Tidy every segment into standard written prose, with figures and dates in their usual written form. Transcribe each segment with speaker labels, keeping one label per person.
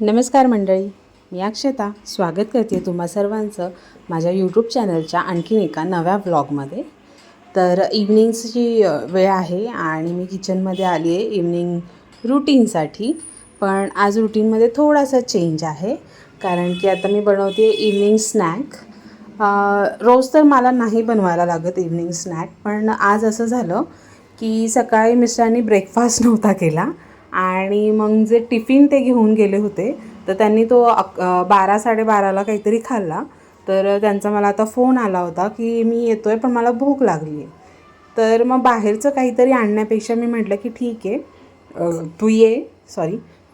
Speaker 1: नमस्कार मंडळी, मी अक्षता स्वागत करते तुम्हा सर्वांचं माझ्या यूट्यूब चॅनलच्या आणखीन एका नव्या व्लॉगमध्ये. तर इव्हनिंगची वेळ आहे आणि मी किचनमध्ये आली आहे इव्हनिंग रुटीनसाठी. पण आज रुटीनमध्ये थोडासा चेंज आहे, कारण की आता मी बनवते इव्हनिंग स्नॅक. रोज तर मला नाही बनवायला लागत इव्हनिंग स्नॅक, पण आज असं झालं की सकाळी मिस्टरांनी ब्रेकफास्ट नव्हता केला आणि मग जे टिफिन ते घेऊन गेले होते तर त्यांनी तो 12-12:30ला काहीतरी खाल्ला. तर त्यांचा मला आता फोन आला होता की मी येतो आहे पण मला भूक लागली आहे. तर मग बाहेरचं काहीतरी आणण्यापेक्षा मी म्हटलं की ठीक आहे, तू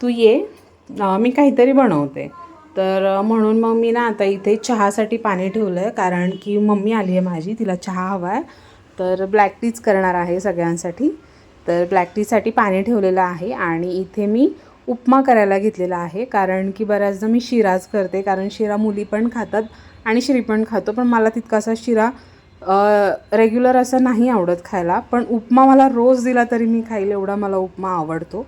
Speaker 1: ये मी काहीतरी बनवते. तर म्हणून मग मी ना आता इथे चहासाठी पाणी ठेवलं आहे, कारण की मम्मी आली आहे माझी, तिला चहा हवा आहे. तर ब्लॅक टीच करणार आहे सगळ्यांसाठी. तर ब्लॅक टीसाठी पाणी ठेवलेलं आहे आणि इथे मी उपमा करायला घेतलेला आहे, कारण की बऱ्याचदा मी शिराच करते, कारण शिरा मुली पण खातात आणि श्री पण खातो. पण मला तितकासा शिरा रेग्युलर असं नाही आवडत खायला, पण उपमा मला रोज दिला तरी मी खाईल एवढा मला उपमा आवडतो.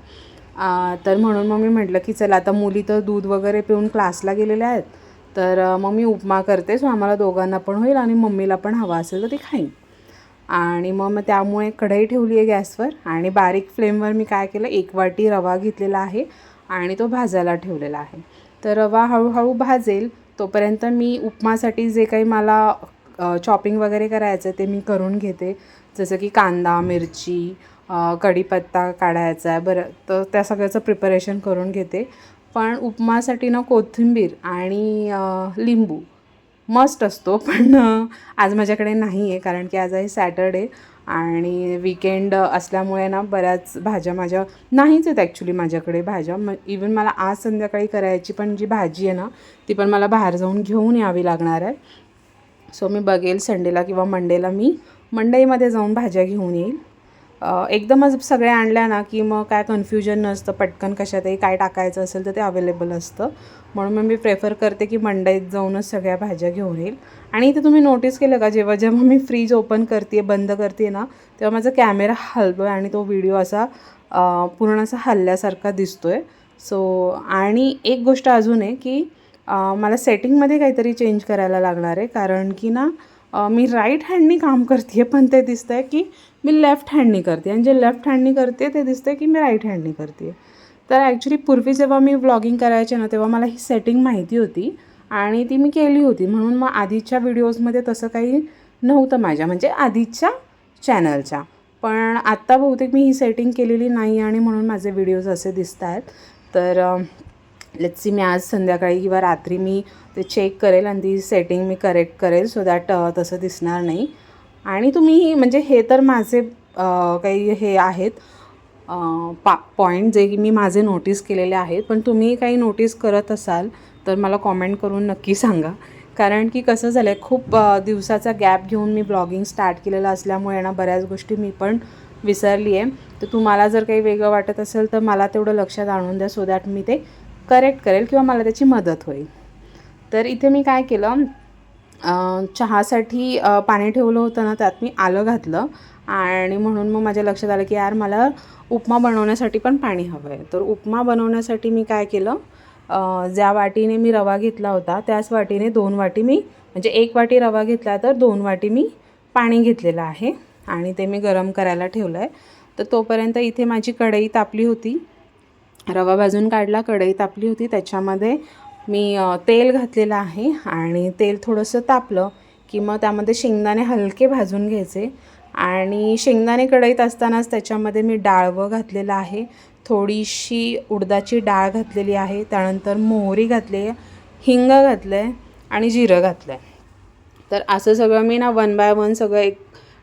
Speaker 1: तर म्हणून मग मी म्हटलं की चला, आता मुली तर दूध वगैरे पिऊन क्लासला गेलेल्या आहेत, तर मग मी उपमा करते. सो आम्हाला दोघांना पण होईल आणि मम्मीला पण हवा असेल तर ती खाईन. आणि मग त्यामुळे कढई ठेवली आहे गॅसवर आणि बारीक फ्लेमवर मी काय केलं, 1 वाटी रवा घेतलेला आहे आणि तो भाजायला ठेवलेला आहे. तर रवा हळूहळू भाजेल तोपर्यंत मी उपमासाठी जे काही मला चॉपिंग वगैरे करायचं ते मी करून घेते. जसं की कांदा, मिरची, कढीपत्ता काढायचा आहे बरं, तर त्या सगळ्याचं प्रिपरेशन करून घेते. पण उपमासाठी ना कोथिंबीर आणि लिंबू मस्ट असतो, पण आज माझ्याकडे नाही आहे, कारण की आज आहे सॅटरडे आणि वीकेंड असल्यामुळे ना बऱ्याच भाज्या माझ्या नाहीच आहेत ॲक्च्युली माझ्याकडे भाज्या. इवन मला आज संध्याकाळी करायची पण जी भाजी आहे ना ती पण मला बाहेर जाऊन घेऊन यावी लागणार आहे. सो मी बघेल संडेला किंवा मंडेला मी मंडईमध्ये जाऊन भाज्या घेऊन येईल. एकदमच सगळे आणल्या ना की मग काय कन्फ्युजन नसतं, पटकन कशातही काय टाकायचं असेल तर ते अवेलेबल असतं. म्हणून मग मी प्रेफर करते की मंडईत जाऊनच सगळ्या भाज्या घेऊन येईल. आणि इथे तुम्ही नोटीस केलं का, जेव्हा जेव्हा मी फ्रीज ओपन करते बंद करते ना, तेव्हा माझा कॅमेरा हलतो आहे आणि तो व्हिडिओ असा पूर्ण असा हलल्यासारखा दिसतो आहे. सो आणि एक गोष्ट अजून आहे की मला सेटिंगमध्ये काहीतरी चेंज करायला लागणार आहे, कारण की ना मी राईट हँडनी काम करते आहे, पण ते दिसतं आहे की मी लेफ्ट हँडनी करते, आणि जे लेफ्ट हँडनी करते ते दिसतं आहे की मी राईट हँडनी करते. तर ॲक्च्युली पूर्वी जेव्हा मी व्लॉगिंग करायचे ना तेव्हा मला ही सेटिंग माहिती होती आणि ती मी केली होती. म्हणून मग आधीच्या व्हिडिओजमध्ये तसं काही नव्हतं माझ्या, म्हणजे आधीच्या चॅनलच्या. पण आत्ता बहुतेक मी ही सेटिंग केलेली नाही आणि म्हणून माझे व्हिडिओज असे दिसत आहेत. तर लेट्स सी, मी आज संध्याकाळी किंवा रात्री मी ते चेक करेल आणि ती सेटिंग मी करेक्ट करेल, सो दॅट तसं दिसणार नाही. आणि तुम्ही म्हणजे हे तर माझे काही हे आहेत पॉईंट जे की मी माझे नोटीस केलेले आहेत, पण तुम्ही काही नोटीस करत असाल तर मला कॉमेंट करून नक्की सांगा. कारण की कसं झालं आहे, खूप दिवसाचा गॅप घेऊन मी ब्लॉगिंग स्टार्ट केलेलं असल्यामुळे ना बऱ्याच गोष्टी मी पण विसरली आहे. तर तुम्हाला जर काही वेगळं वाटत असेल तर मला तेवढं लक्षात आणून द्या, सो दॅट मी ते करेक्ट करेल किंवा मला त्याची मदत होईल. तर इथे मी काय केलं, चहासाठी पाणी ठेवलं होतं ना, त्यात मी आलं घातलं आणि म्हणून मग माझ्या लक्षात आलं की यार मला उपमा बनवण्यासाठी पण पाणी हवं आहे. तर उपमा बनवण्यासाठी मी काय केलं, ज्या वाटीने मी रवा घेतला होता त्याच वाटीने 2 वाटी मी, म्हणजे 1 वाटी रवा घेतला तर 2 वाटी मी पाणी घेतलेलं आहे आणि ते मी गरम करायला ठेवलं आहे. तर तोपर्यंत इथे माझी कढई तापली होती, रवा भाजून काढला, कढई तापली होती, त्याच्यामध्ये मी तेल घातलेलं आहे आणि तेल थोडंसं तापलं की मग त्यामध्ये शेंगदाणे हलके भाजून घ्यायचे. आणि शेंगदाणे कढईत असतानाच त्याच्यामध्ये मी डाळवं घातलेलं आहे, थोडीशी उडदाची डाळ घातलेली आहे, त्यानंतर मोहरी घातली आहे, हिंग घातलं आहे आणि जिरं घातलं आहे. तर असं सगळं मी ना 1 बाय 1 सगळं एक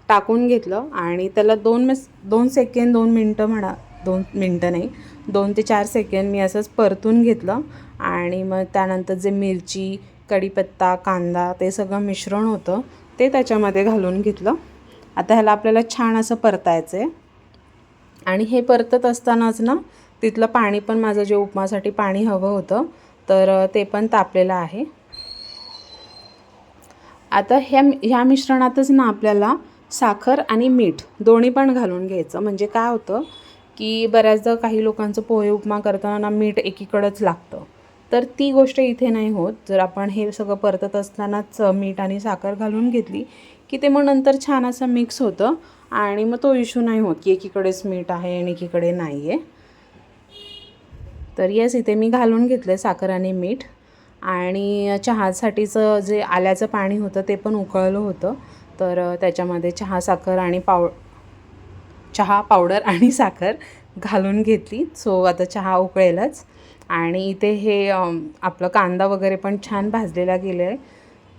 Speaker 1: टाकून घेतलं आणि त्याला 2 सेकंड 2 मिनटं म्हणा, 2 मिनटं नाही, 2 ते 4 सेकंड मी असंच परतून घेतलं. आणि मग त्यानंतर जे मिरची, कढीपत्ता, कांदा ते सगळं मिश्रण होतं ते त्याच्यामध्ये घालून घेतलं. आता ह्याला आपल्याला छान असं परतायचं आहे आणि हे परतत असतानाच ना तिथलं पाणी पण, माझं जे उपमासाठी पाणी हवं होतं तर ते पण तापलेलं आहे. आता ह्या मिश्रणातच ना आपल्याला साखर आणि मीठ दोन्ही पण घालून घ्यायचं. म्हणजे काय होतं की बऱ्याचदा काही लोकांचं पोहे उपमा करताना मीठ एकीकडंच लागतं, तर ती गोष्ट इथे नाही होत. जर आपण हे सगळं परतत असतानाच मीठ आणि साखर घालून घेतली की ते मग नंतर छान असं मिक्स होतं आणि मग तो इश्यू नाही होत की एकीकडेच मीठ आहे आणि एकीकडे नाही आहे. तर येस, इथे मी घालून घेतलं साखर आणि मीठ आणि चहासाठीचं जे आल्याचं पाणी होतं ते पण उकळलं होतं. तर त्याच्यामध्ये चहा पावडर आणि साखर घालून घेतली. सो आता चहा उकळेलच आणि इथे हे आपलं कांदा वगैरे पण छान भाजलेला गेला आहे.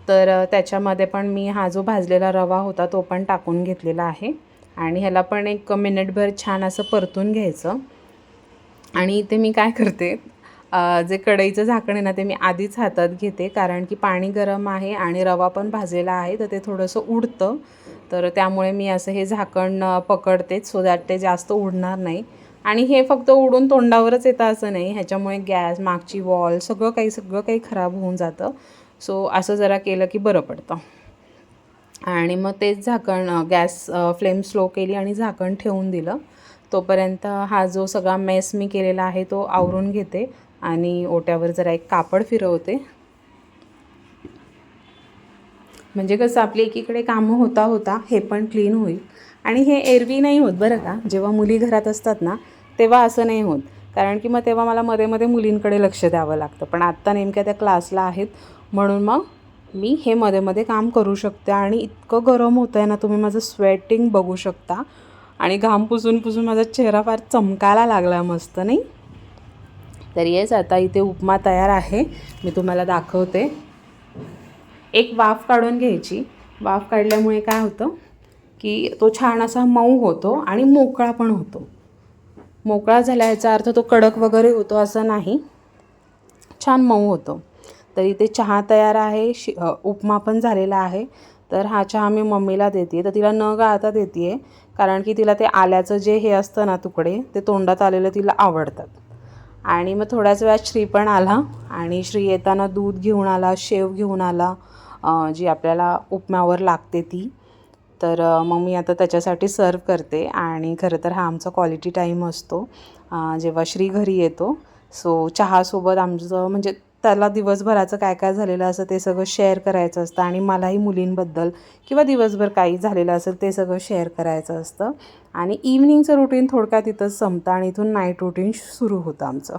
Speaker 1: तर त्याच्यामध्ये पण मी हा जो भाजलेला रवा होता तो पण टाकून घेतलेला आहे आणि ह्याला पण 1 मिनिटभर छान असं परतून घ्यायचं. आणि इथे मी काय करते, जे कढईचं झाकण आहे ना ते मी आधीच हातात घेते, कारण की पाणी गरम आहे आणि रवा पण भाजलेला आहे तर ते थोडंसं उडतं. तर त्यामुळे मी असं हे झाकण पकडतेच सो दॅट ते जास्त उडणार नाही. आणि हे फक्त उडून तोंडावरच येतं असं नाही, ह्याच्यामुळे गॅस, मागची वॉल सगळं काही खराब होऊन जातं. सो असं जरा केलं की बरं पडतं. आणि मग तेच झाकण गॅस फ्लेम स्लो केली आणि झाकण ठेवून दिलं. तोपर्यंत हा जो सगळा मेस मी केलेला आहे तो आवरून घेते आणि ओट्यावर जरा एक कापड फिरवते. म्हणजे कसं आपली एकीकडे कामं होता हे पण क्लीन होईल. आणि हे एरवी नाही होत बरं का, जेव्हा मुली घरात असतात ना तेव्हा असं नाही होत, कारण की मग तेव्हा मला मध्ये मुलींकडे लक्ष द्यावं लागतं. पण आत्ता नेमक्या त्या क्लासला आहेत म्हणून मग मी हे मध्ये काम करू शकते. आणि इतकं गरम होतं आहे ना, तुम्ही माझं स्वेटिंग बघू शकता आणि घाम पुसून माझा चेहरा फार चमकायला लागला मस्त नाही. तर येस, आता इथे उपमा तयार आहे, मी तुम्हाला दाखवते. एक वाफ काढून घ्यायची. वाफ काढल्यामुळे काय होतं की तो छान असा मऊ होतो आणि मोकळा पण होतो. मोकळा झाला याचा अर्थ तो कडक वगैरे होतो असं नाही, छान मऊ होतो. तर इथे चहा तयार आहे, उपमा पण झालेला आहे. तर हा चहा मी मम्मीला देते, तर तिला न गाळता देते आहे, कारण की तिला ते आल्याचं जे हे असतं ना तुकडे, ते तोंडात आलेलं तिला आवडतात. आणि मग थोड्याच वेळात श्री पण आला आणि श्री येताना दूध घेऊन आला, शेव घेऊन आला, जी आपल्याला उपम्यावर लागते ती. तर मग मी आता त्याच्यासाठी सर्व करते. आणि खरं तर हा आमचा क्वालिटी टाईम असतो जेव्हा श्री घरी येतो. सो चहासोबत आमचं म्हणजे त्याला दिवसभराचं काय झालेलं असं ते सगळं शेअर करायचं असतं आणि मलाही मुलींबद्दल किंवा दिवसभर काही झालेलं असेल ते सगळं शेअर करायचं असतं. आणि इव्हनिंगचं रुटीन थोडक्यात इथंच संपतं आणि इथून नाईट रुटीन सुरू होतं आमचं.